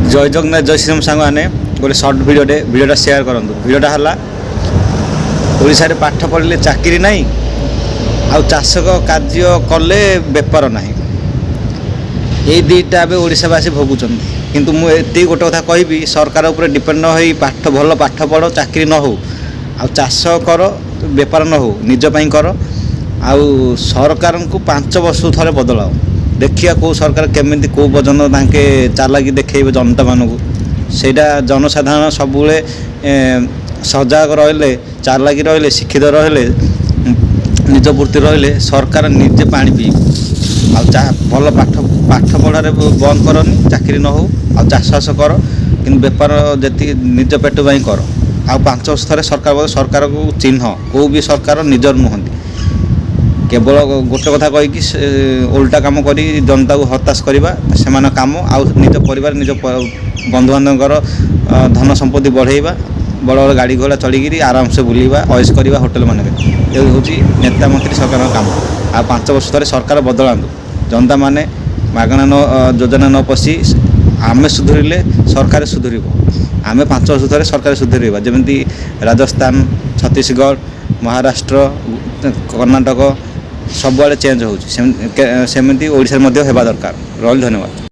जय जगन्नाथ जय श्रीराम सांग मैंने गोटे सर्ट भिडियोटा सेयार करूँ। भिडियोटा है ओडिशा रे पाठ पढ़ले चाकरी नहीं आउ चाष कार्य कले बेपार ना ये दुईटा ए ओडावासी भोगुंट किंतु मुझे गोटे कथा कहि सरकार उपर डिपेंड न हो पाठ भल पाठ पढ़ चाकरी न हो आ चाष कर बेपार न हो निजपाई कर आउ सरकार को 5 वर्ष थे बदलाओ देखिया कौ सरकार केमी कौ पर्यटन ताके चालाकी देखेबे जनता मानू सेटा जनसाधारण सबुले सजग रहिले चालाकी रहिले शिक्षित रहिले निज पूर्ति रहिले सरकार निजे पानी पी भल पाठ पाठ पढ़ारे बंद करनी चाकरी न हो आ चाष कर कि बेपार जी निज पेट पाई कर आ 5 वर्ष थे सरकार को चिन्ह कौ भी सरकार निजर नुहति केवल गोटे कथा कहीकि उल्टा काम कर जनता को हताश करवा से कम आउ निज परिवार निज बंधु बांधव धन संपत्ति बढ़ेवा बड़ बड़ गाड़ी घोड़ा चढ़ी आराम से बुलवा ऐश करवा होटेल मान ये हूँ नेता मंत्री सरकार काम आ 5 वर्ष थे सरकार बदलातु जनता माने मागणा योजना न पशि आम सुधरिले सरकार सुधर आम 5 वर्ष थे सरकार सुधरवा जमी राजस्थान छत्तीसगढ़ महाराष्ट्र कर्णाटक सबुआड़े चेंज होमती ओडिशा होगा दरकार रही। धन्यवाद।